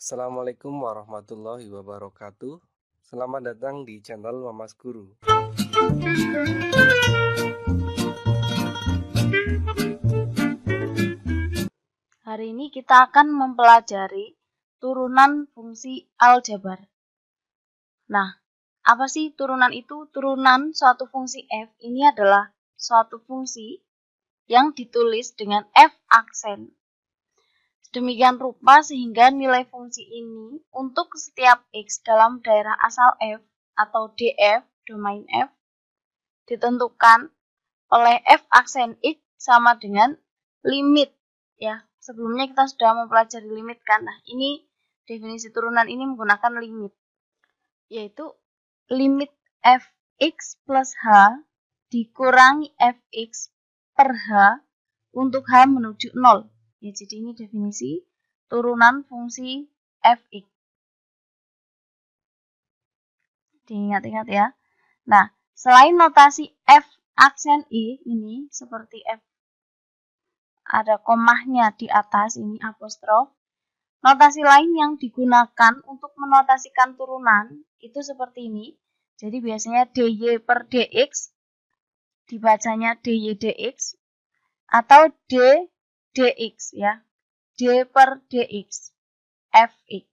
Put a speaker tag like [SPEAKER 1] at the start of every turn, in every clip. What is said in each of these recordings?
[SPEAKER 1] Assalamualaikum warahmatullahi wabarakatuh. Selamat datang di channel Mamas Guru.
[SPEAKER 2] Hari ini kita akan mempelajari turunan fungsi aljabar. Nah, apa sih turunan itu? Turunan suatu fungsi f ini adalah suatu fungsi yang ditulis dengan f aksen. Sedemikian rupa sehingga nilai fungsi ini untuk setiap x dalam daerah asal f atau df, domain f, ditentukan oleh f aksen x sama dengan limit. Ya, sebelumnya kita sudah mempelajari limit kan. Nah, ini definisi turunan ini menggunakan limit, yaitu limit fx plus h dikurangi fx per h untuk h menuju 0. Ya, jadi ini definisi turunan fungsi fx. Diingat-ingat ya. Nah, selain notasi f aksen i ini seperti f ada komahnya di atas ini apostrof. Notasi lain yang digunakan untuk menotasikan turunan itu seperti ini. Jadi biasanya dy per dx dibacanya dy dx atau d dx ya. d per dx fx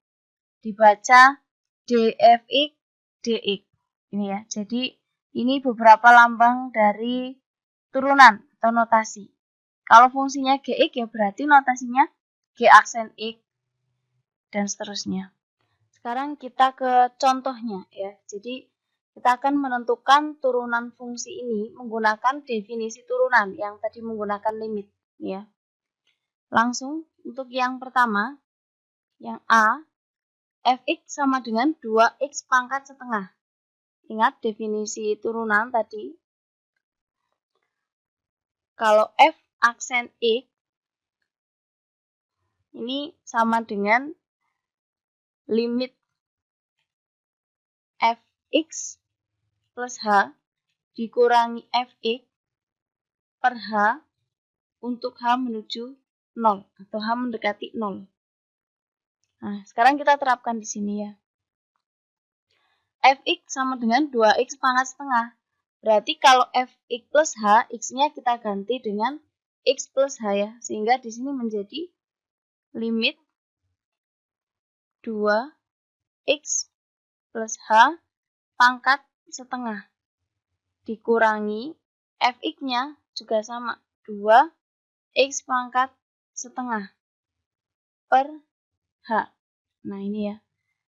[SPEAKER 2] dibaca dfx dx. Ini ya. Jadi ini beberapa lambang dari turunan atau notasi. Kalau fungsinya gx ya berarti notasinya g aksen x dan seterusnya. Sekarang kita ke contohnya ya. Jadi kita akan menentukan turunan fungsi ini menggunakan definisi turunan yang tadi menggunakan limit ya. Langsung untuk yang pertama, yang A, fx sama dengan 2x pangkat setengah. Ingat definisi turunan tadi. Kalau f aksen x ini sama dengan limit fx plus h dikurangi fx per h untuk h menuju 0 atau h mendekati 0. Nah, sekarang kita terapkan di sini ya. Fx sama dengan 2x pangkat setengah. Berarti kalau fx plus h, x-nya kita ganti dengan x plus h ya. Sehingga di sini menjadi limit 2x plus h pangkat setengah dikurangi fx-nya juga sama 2x pangkat setengah per h. Nah ini ya,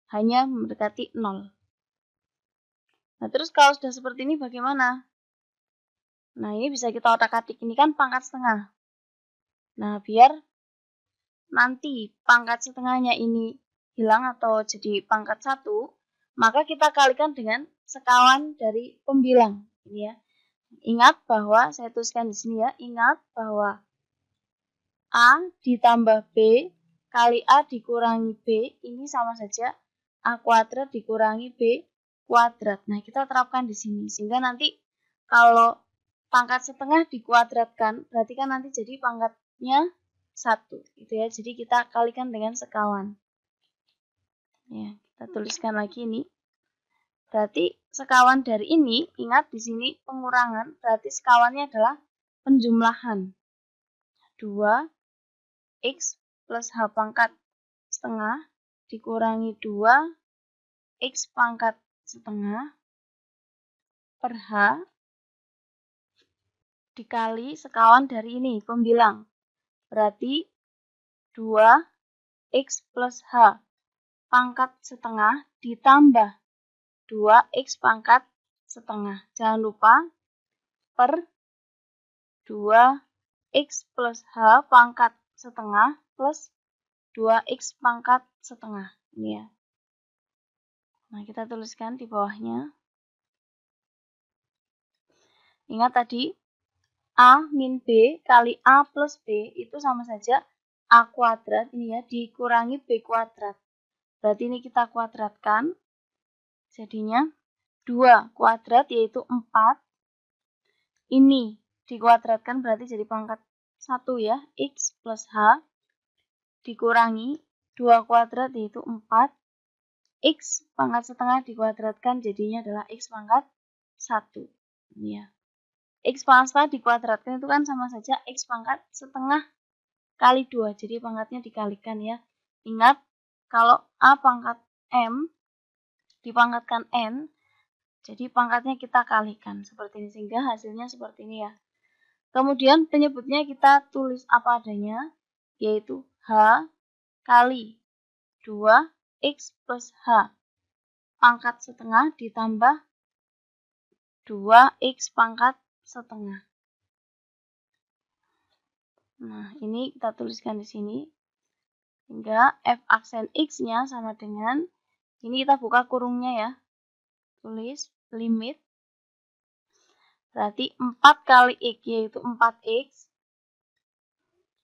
[SPEAKER 2] hanya mendekati 0. Nah terus kalau sudah seperti ini bagaimana? Nah ini bisa kita otak-atik, ini kan pangkat setengah. Nah biar nanti pangkat setengahnya ini hilang atau jadi pangkat 1, maka kita kalikan dengan sekawan dari pembilang. Ini ya. Ingat bahwa, saya tuliskan di sini ya, ingat bahwa A ditambah B kali A dikurangi B, ini sama saja A kuadrat dikurangi B kuadrat. Nah, kita terapkan di sini. Sehingga nanti kalau pangkat setengah dikuadratkan, berarti kan nanti jadi pangkatnya 1. Gitu ya. Jadi kita kalikan dengan sekawan. Ya, kita tuliskan lagi ini. Berarti sekawan dari ini, ingat di sini pengurangan, berarti sekawannya adalah penjumlahan. 2x plus h pangkat setengah dikurangi 2x pangkat setengah per h dikali sekawan dari ini, pembilang. Berarti 2x plus h pangkat setengah ditambah 2x pangkat setengah. Jangan lupa per 2x plus h pangkat setengah plus 2x pangkat setengah. Ini ya. Nah, kita tuliskan di bawahnya. Ingat tadi, A min B kali A plus B itu sama saja A kuadrat ini ya, dikurangi B kuadrat. Berarti ini kita kuadratkan. Jadinya 2 kuadrat yaitu 4. Ini dikuadratkan berarti jadi pangkat 1 ya, x plus h dikurangi 2 kuadrat yaitu 4. X pangkat setengah dikuadratkan jadinya adalah X pangkat 1. Ya. X pangkat setengah dikuadratkan itu kan sama saja X pangkat setengah kali 2. Jadi pangkatnya dikalikan ya. Ingat, kalau A pangkat M dipangkatkan N, jadi pangkatnya kita kalikan seperti ini, sehingga hasilnya seperti ini ya. Kemudian penyebutnya kita tulis apa adanya, yaitu H kali 2X plus H pangkat setengah ditambah 2X pangkat setengah. Nah, ini kita tuliskan di sini. Sehingga F aksen X-nya sama dengan, ini kita buka kurungnya ya. Tulis limit. Berarti 4 kali X yaitu 4X.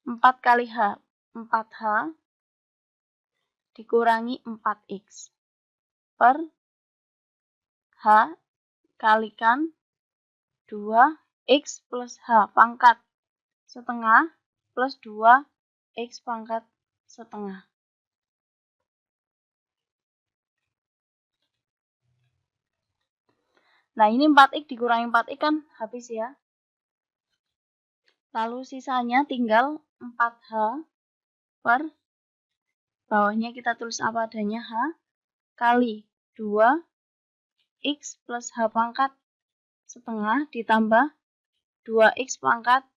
[SPEAKER 2] 4 kali H, 4H. Dikurangi 4X. Per H kalikan 2X plus H pangkat setengah plus 2X pangkat setengah. Nah, ini 4X dikurangi 4X kan habis ya. Lalu sisanya tinggal 4H per bawahnya kita tulis apa adanya H kali 2X plus H pangkat setengah ditambah 2X pangkat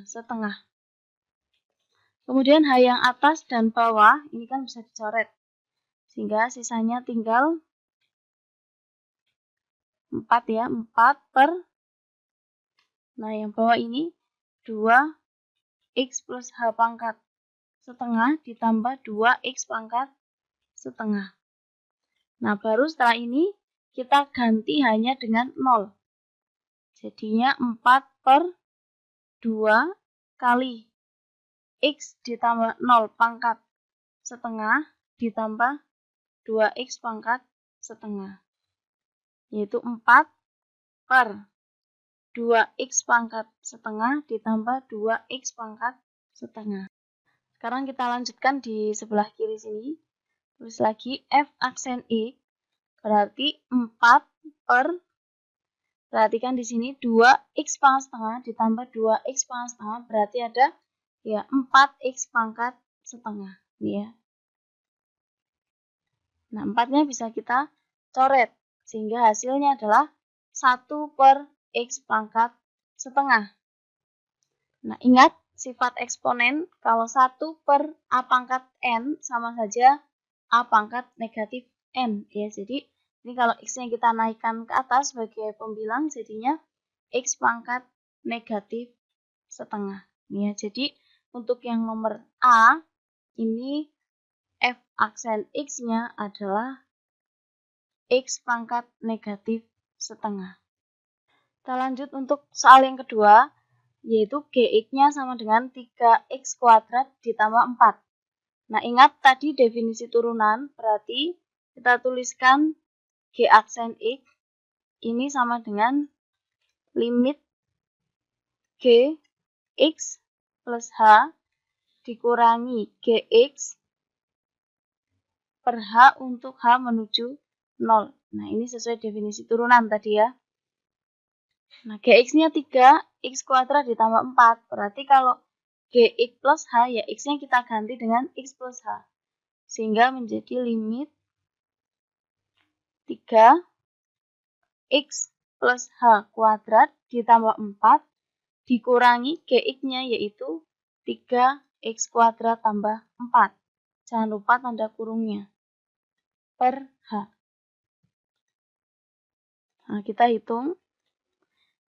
[SPEAKER 2] setengah. Kemudian H yang atas dan bawah ini kan bisa dicoret. Sehingga sisanya tinggal 4 ya, 4 per, nah yang bawah ini 2X plus H pangkat setengah ditambah 2X pangkat setengah. Nah, baru setelah ini kita ganti hanya dengan 0. Jadinya 4 per 2 kali X ditambah 0 pangkat setengah ditambah 2X pangkat setengah. Yaitu 4 per 2X pangkat setengah ditambah 2X pangkat setengah. Sekarang kita lanjutkan di sebelah kiri sini. Tulis lagi F aksen X berarti 4 per, perhatikan di sini 2X pangkat setengah ditambah 2X pangkat setengah berarti ada ya 4X pangkat setengah. Ini ya. Nah, 4-nya bisa kita coret sehingga hasilnya adalah 1 per X pangkat setengah. Nah, ingat sifat eksponen kalau 1 per A pangkat N sama saja A pangkat negatif N ya. Jadi ini kalau X-nya kita naikkan ke atas sebagai pembilang jadinya X pangkat negatif setengah. Ya, jadi untuk yang nomor A ini F aksen X-nya adalah X pangkat negatif setengah. Kita lanjut untuk soal yang kedua, yaitu Gx-nya sama dengan 3X kuadrat ditambah 4. Nah, ingat tadi definisi turunan, berarti kita tuliskan G aksen X ini sama dengan limit Gx plus H dikurangi Gx per H untuk H menuju 0. Nah, ini sesuai definisi turunan tadi ya. Nah, Gx-nya 3, X kuadrat ditambah 4. Berarti kalau Gx plus H, ya X-nya kita ganti dengan X plus H. Sehingga menjadi limit 3, X plus H kuadrat ditambah 4, dikurangi Gx-nya yaitu 3X kuadrat tambah 4. Jangan lupa tanda kurungnya. Per H. Nah, kita hitung.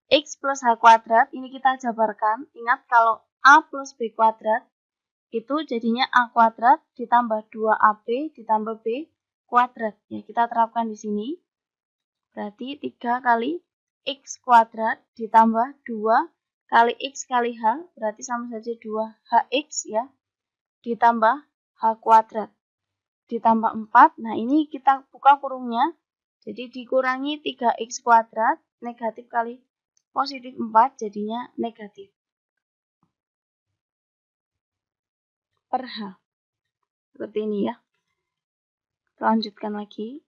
[SPEAKER 2] X plus H kuadrat, ini kita jabarkan. Ingat kalau A plus B kuadrat, itu jadinya A kuadrat ditambah 2AB ditambah B kuadrat. Ya, kita terapkan di sini. Berarti 3 kali X kuadrat ditambah 2 kali X kali H, berarti sama saja 2HX ya. Ditambah H kuadrat. Ditambah 4, nah ini kita buka kurungnya. Jadi dikurangi 3X kuadrat, negatif kali positif 4, jadinya negatif. Per H. Seperti ini ya. Lanjutkan lagi.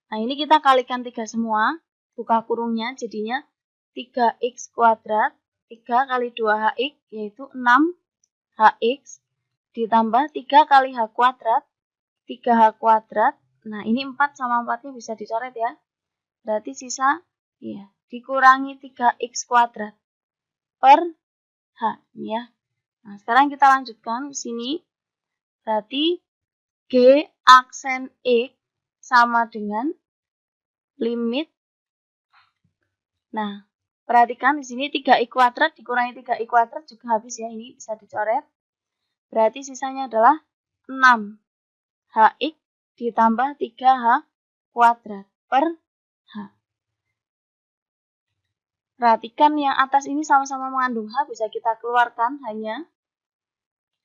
[SPEAKER 2] Nah, ini kita kalikan 3 semua. Buka kurungnya, jadinya 3x kuadrat. 3 kali 2hx, yaitu 6hx. Ditambah 3 kali h kuadrat. 3h kuadrat. Nah, ini 4 sama 4-nya bisa dicoret ya. Berarti sisa, ya, dikurangi 3x kuadrat per h. Ini ya. Nah, sekarang kita lanjutkan ke sini. Berarti G aksen X sama dengan limit. Nah, perhatikan di sini 3x kuadrat dikurangi 3x kuadrat juga habis ya. Ini bisa dicoret. Berarti sisanya adalah 6hx ditambah 3h kuadrat per h. Perhatikan yang atas ini sama-sama mengandung h, bisa kita keluarkan hanya.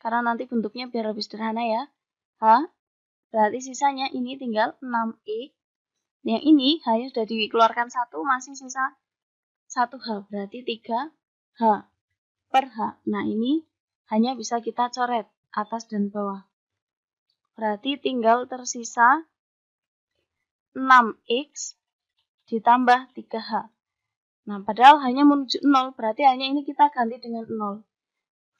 [SPEAKER 2] Karena nanti bentuknya biar lebih sederhana ya. H, berarti sisanya ini tinggal 6x. Yang ini hanya sudah dikeluarkan 1, masih sisa 1h, berarti 3h per h. Nah, ini hanya bisa kita coret atas dan bawah. Berarti tinggal tersisa 6x ditambah 3h. Nah, padahal hanya menuju 0, berarti hanya ini kita ganti dengan 0.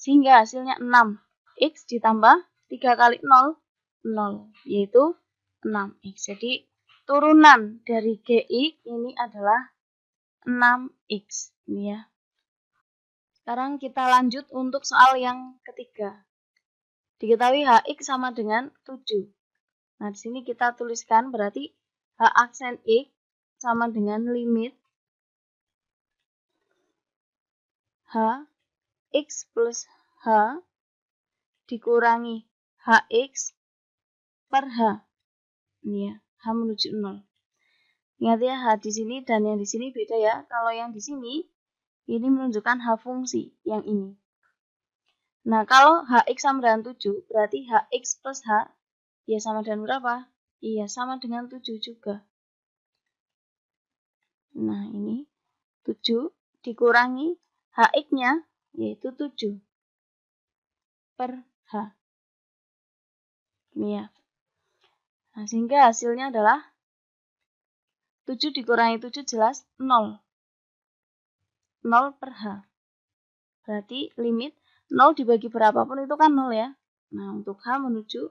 [SPEAKER 2] Sehingga hasilnya 6x ditambah 3 kali 0, 0, yaitu 6x. Jadi, turunan dari GX ini adalah 6x. Ini ya. Sekarang kita lanjut untuk soal yang ketiga. Diketahui HX sama dengan 7. Nah, di sini kita tuliskan berarti H aksen X sama dengan limit H X plus H dikurangi HX per H. Ini ya, H menuju 0. Ingat ya, H di sini dan yang di sini beda ya. Kalau yang di sini, ini menunjukkan H fungsi yang ini. Nah, kalau HX sama dengan 7, berarti HX plus H, ya sama dengan berapa? Iya, sama dengan 7 juga. Nah, ini 7 dikurangi HX-nya, yaitu 7 per H. Ini ya. Nah, sehingga hasilnya adalah 7 dikurangi 7 jelas 0. 0 per H. Berarti limit 0 dibagi berapapun itu kan 0 ya. Nah, untuk H menuju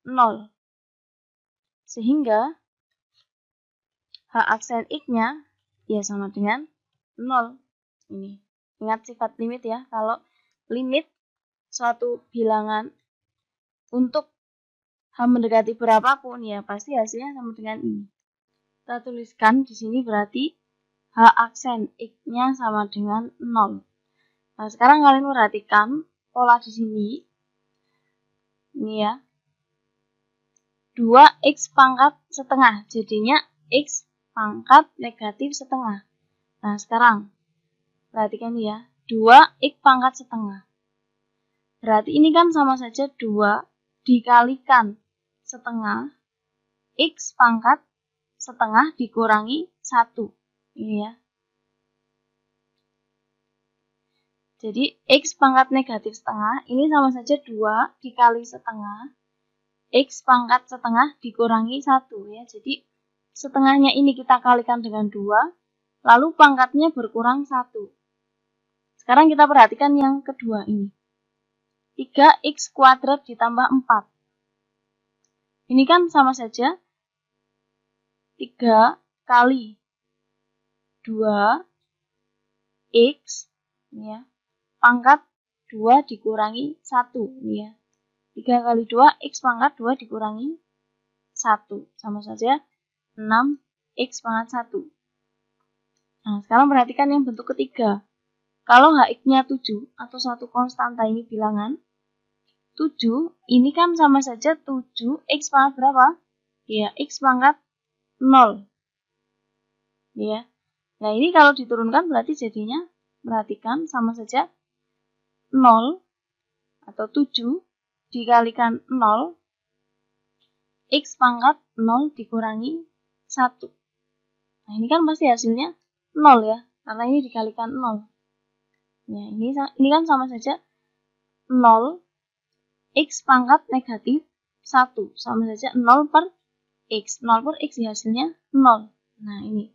[SPEAKER 2] 0. Sehingga H aksen X-nya ya sama dengan 0. Ini. Ingat sifat limit ya. Kalau limit suatu bilangan untuk H mendekati berapapun ya pasti hasilnya sama dengan ini. Kita tuliskan di sini berarti H aksen X-nya sama dengan 0. Nah, sekarang kalian perhatikan pola di sini. Ini ya. 2x pangkat setengah. Jadinya x pangkat negatif setengah. Nah, sekarang perhatikan ya. 2x pangkat setengah. Berarti ini kan sama saja 2 dikalikan setengah. X pangkat setengah dikurangi 1. Ini ya. Jadi, X pangkat negatif setengah, ini sama saja 2 dikali setengah. X pangkat setengah dikurangi 1 ya. Jadi, setengahnya ini kita kalikan dengan 2, lalu pangkatnya berkurang 1. Sekarang kita perhatikan yang kedua ini. 3x kuadrat ditambah 4. Ini kan sama saja 3 kali 2x ya. Pangkat 2 dikurangi 1 ya. 3 kali 2 x pangkat 2 dikurangi 1 sama saja 6x pangkat 1. Nah, sekarang perhatikan yang bentuk ketiga. Kalau hx-nya 7 atau satu konstanta ini bilangan 7, ini kan sama saja 7x pangkat berapa? Ya, x pangkat 0. Ya. Nah, ini kalau diturunkan berarti jadinya perhatikan sama saja 0 atau 7 dikalikan 0, x pangkat 0 dikurangi 1. Nah, ini kan pasti hasilnya 0 ya, karena ini dikalikan 0. Ya, ini kan sama saja 0 X pangkat negatif 1. Sama saja 0 per X. 0 per X ya hasilnya 0. Nah, ini.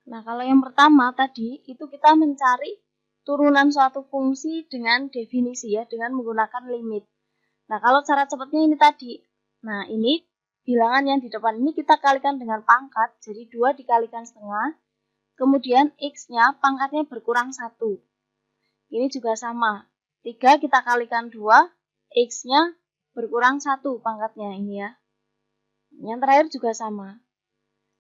[SPEAKER 2] Nah, kalau yang pertama tadi, itu kita mencari turunan suatu fungsi dengan definisi ya, dengan menggunakan limit. Nah, kalau cara cepatnya ini tadi. Nah, ini bilangan yang di depan ini kita kalikan dengan pangkat, jadi 2 dikalikan setengah. Kemudian X-nya pangkatnya berkurang 1. Ini juga sama. 3 kita kalikan 2, X-nya berkurang 1 pangkatnya ini ya. Yang terakhir juga sama.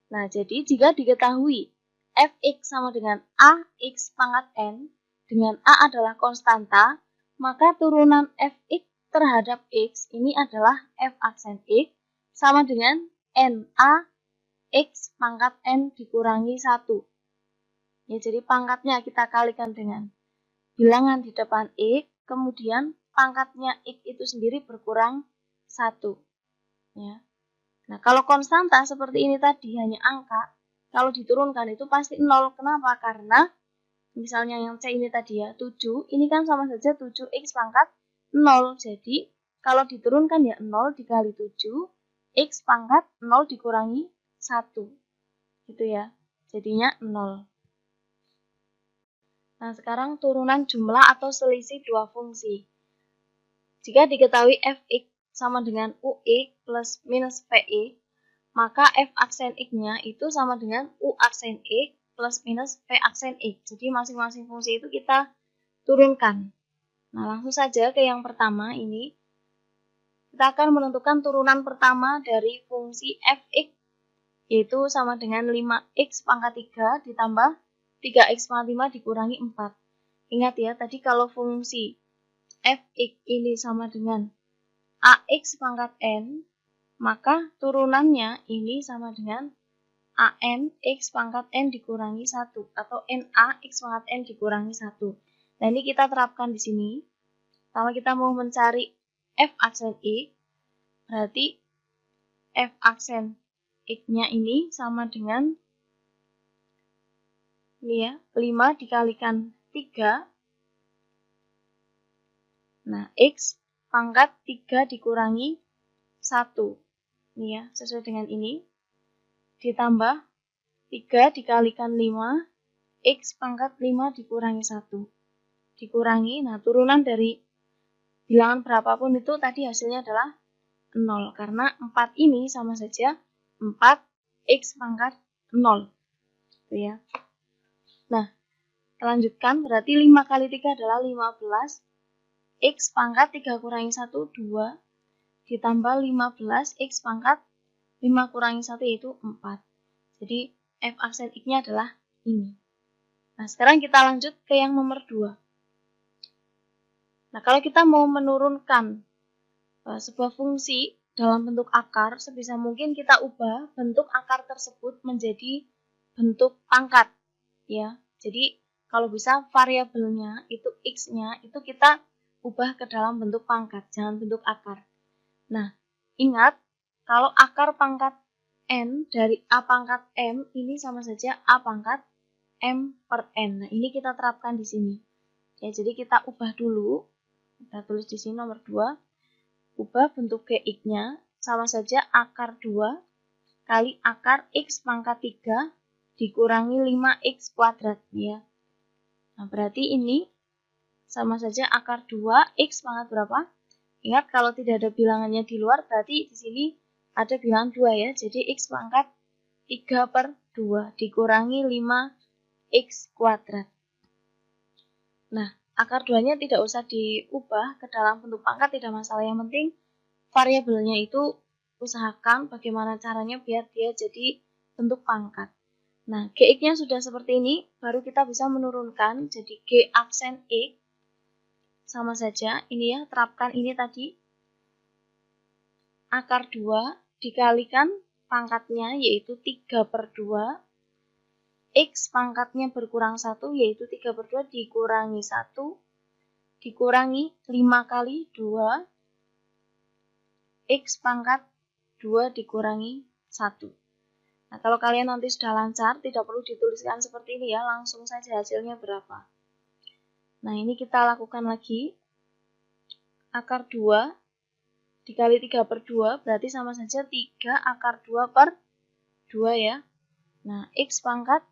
[SPEAKER 2] Nah, jadi jika diketahui Fx sama dengan Ax pangkat N, dengan A adalah konstanta, maka turunan Fx terhadap X ini adalah F aksen X sama dengan Na X pangkat N dikurangi 1. Ya, jadi pangkatnya kita kalikan dengan bilangan di depan X, kemudian pangkatnya X itu sendiri berkurang 1. Ya. Nah, kalau konstanta seperti ini tadi hanya angka, kalau diturunkan itu pasti 0. Kenapa? Karena misalnya yang C ini tadi ya, 7, ini kan sama saja 7X pangkat 0. Jadi, kalau diturunkan ya 0 dikali 7, X pangkat 0 dikurangi 1. Gitu ya. Jadinya 0. Nah, sekarang turunan jumlah atau selisih dua fungsi. Jika diketahui Fx sama dengan Ux plus minus Pi, maka F aksen X-nya itu sama dengan U aksen X plus minus P aksen X. Jadi masing-masing fungsi itu kita turunkan. Nah, langsung saja ke yang pertama ini. Kita akan menentukan turunan pertama dari fungsi Fx, yaitu sama dengan 5x pangkat 3 ditambah 3x pangkat 5 dikurangi 4. Ingat ya, tadi kalau fungsi Fx ini sama dengan Ax pangkat N, maka turunannya ini sama dengan An X pangkat N dikurangi 1 atau Na X pangkat N dikurangi 1. Nah, ini kita terapkan di sini. Kalau kita mau mencari F aksen X, berarti F aksen X-nya ini sama dengan ini ya, 5 dikalikan 3. Nah, X pangkat 3 dikurangi 1. Ini ya, sesuai dengan ini. Ditambah 3 dikalikan 5, X pangkat 5 dikurangi 1. Dikurangi, nah turunan dari bilangan berapapun itu tadi hasilnya adalah 0. Karena 4 ini sama saja 4X pangkat 0. Gitu ya. Nah, lanjutkan, berarti 5 kali 3 adalah 15. X pangkat 3 kurangi 1, 2. Ditambah 15, X pangkat 5 kurangi 1 yaitu 4. Jadi, F aksen X-nya adalah ini. Nah, sekarang kita lanjut ke yang nomor 2. Nah, kalau kita mau menurunkan sebuah fungsi dalam bentuk akar, sebisa mungkin kita ubah bentuk akar tersebut menjadi bentuk pangkat. Ya, jadi kalau bisa variabelnya itu X-nya itu kita ubah ke dalam bentuk pangkat, jangan bentuk akar. Nah, ingat kalau akar pangkat N dari A pangkat M ini sama saja A pangkat M per N. Nah, ini kita terapkan di sini. Ya, jadi kita ubah dulu. Kita tulis di sini nomor 2. Ubah bentuk Gx-nya sama saja akar 2 kali akar X pangkat 3 dikurangi 5X kuadrat. Ya. Nah, berarti ini sama saja akar 2X pangkat berapa? Ingat, kalau tidak ada bilangannya di luar, berarti di sini ada bilangan 2 ya. Jadi X pangkat 3 per 2 dikurangi 5X kuadrat. Nah, akar 2-nya tidak usah diubah ke dalam bentuk pangkat, tidak masalah. Yang penting variabelnya itu usahakan bagaimana caranya biar dia jadi bentuk pangkat. Nah, Gx-nya sudah seperti ini, baru kita bisa menurunkan. Jadi G aksen X sama saja, ini ya, terapkan ini tadi. Akar 2 dikalikan pangkatnya yaitu 3 per 2. X pangkatnya berkurang 1 yaitu 3 per 2 dikurangi 1 dikurangi 5 kali 2 X pangkat 2 dikurangi 1. Nah, kalau kalian nanti sudah lancar, tidak perlu dituliskan seperti ini ya, langsung saja hasilnya berapa. Nah, ini kita lakukan lagi. akar 2 dikali 3/2 berarti sama saja 3 akar 2 per 2 ya. Nah, X pangkat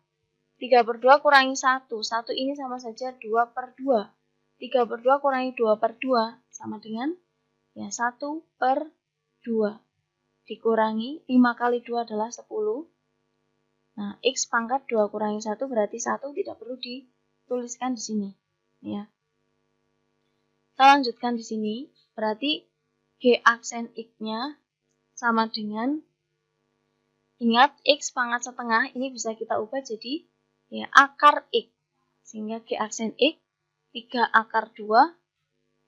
[SPEAKER 2] 3/2 kurangi 1. 1 ini sama saja 2/2. 3/2 kurangi 2/2 sama dengan ya 1/2. Dikurangi 5 kali 2 adalah 10. Nah, X pangkat 2 kurangi 1 berarti 1 tidak perlu dituliskan di sini. Ya. Kita lanjutkan di sini. Berarti G aksen X-nya sama dengan, ingat X pangkat setengah ini bisa kita ubah jadi ya akar X. Sehingga G aksen X 3 akar 2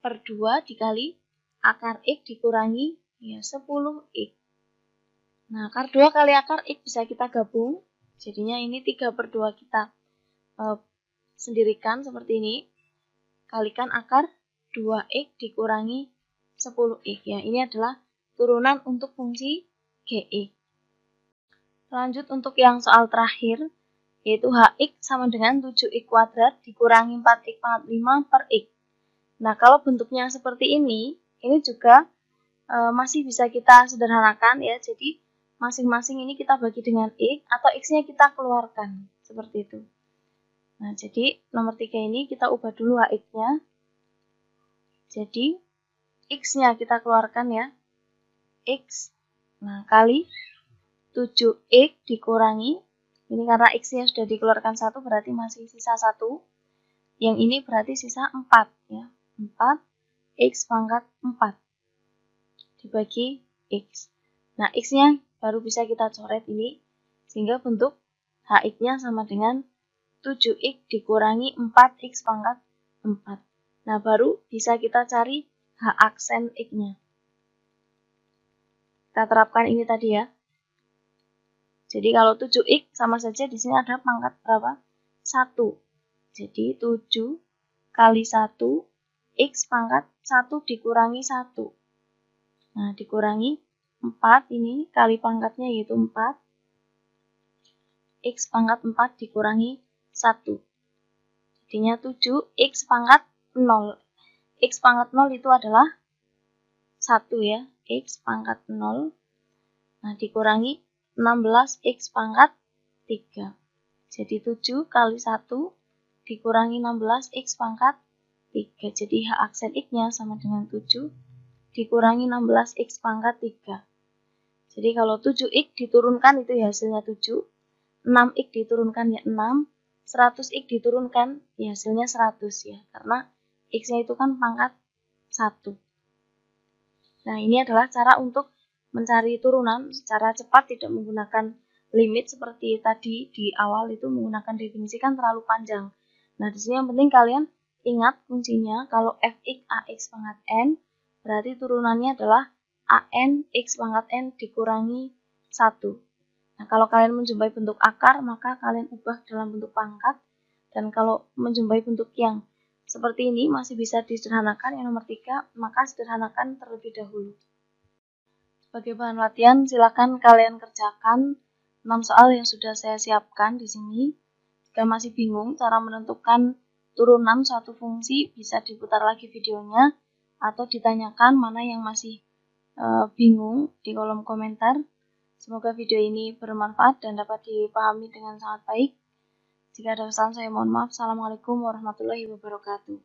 [SPEAKER 2] per 2 dikali akar X dikurangi ya 10X. Nah, akar 2 kali akar X bisa kita gabung. Jadinya ini 3/2 kita sendirikan seperti ini. Kalikan akar 2X dikurangi 10X ya. Ini adalah turunan untuk fungsi GX. Lanjut untuk yang soal terakhir, yaitu HX sama dengan 7X kuadrat dikurangi 4X pangkat 5 per X. Nah, kalau bentuknya seperti ini juga masih bisa kita sederhanakan ya. Jadi, masing-masing ini kita bagi dengan X atau X-nya kita keluarkan. Seperti itu. Nah, jadi nomor 3 ini kita ubah dulu HX-nya. Jadi, X-nya kita keluarkan ya. X, nah kali 7X dikurangi, ini karena X-nya sudah dikeluarkan 1 berarti masih sisa 1. Yang ini berarti sisa 4 ya. 4 X pangkat 4 dibagi X. Nah, X-nya baru bisa kita coret ini, sehingga bentuk HX-nya sama dengan 7X dikurangi 4X pangkat 4. Nah, baru bisa kita cari H aksen X-nya. Kita terapkan ini tadi ya. Jadi kalau 7X sama saja di sini ada pangkat berapa? 1. Jadi 7 kali 1, X pangkat 1 dikurangi 1. Nah, dikurangi 4 ini kali pangkatnya yaitu 4. X pangkat 4 dikurangi 1. Jadinya 7, X pangkat 0. X pangkat 0 itu adalah 1 ya. X pangkat 0. Nah, dikurangi 16 X pangkat 3. Jadi 7 kali 1 dikurangi 16 X pangkat 3. Jadi H aksen X-nya sama dengan 7 dikurangi 16 X pangkat 3. Jadi kalau 7X diturunkan itu ya hasilnya 7. 6X diturunkan ya 6. 100X diturunkan ya hasilnya 100 ya. Karena X-nya itu kan pangkat 1. Nah, ini adalah cara untuk mencari turunan secara cepat, tidak menggunakan limit seperti tadi di awal itu menggunakan definisi kan terlalu panjang. Nah, di sini yang penting kalian ingat kuncinya kalau Fx Ax pangkat N berarti turunannya adalah An X pangkat N dikurangi 1. Nah, kalau kalian menjumpai bentuk akar, maka kalian ubah dalam bentuk pangkat. Dan kalau menjumpai bentuk yang seperti ini masih bisa disederhanakan, yang nomor 3, maka sederhanakan terlebih dahulu. Sebagai bahan latihan, silakan kalian kerjakan 6 soal yang sudah saya siapkan di sini. Jika masih bingung cara menentukan turunan suatu fungsi, bisa diputar lagi videonya, atau ditanyakan mana yang masih bingung di kolom komentar. Semoga video ini bermanfaat dan dapat dipahami dengan sangat baik. Jika ada kesalahan saya mohon maaf. Assalamualaikum warahmatullahi wabarakatuh.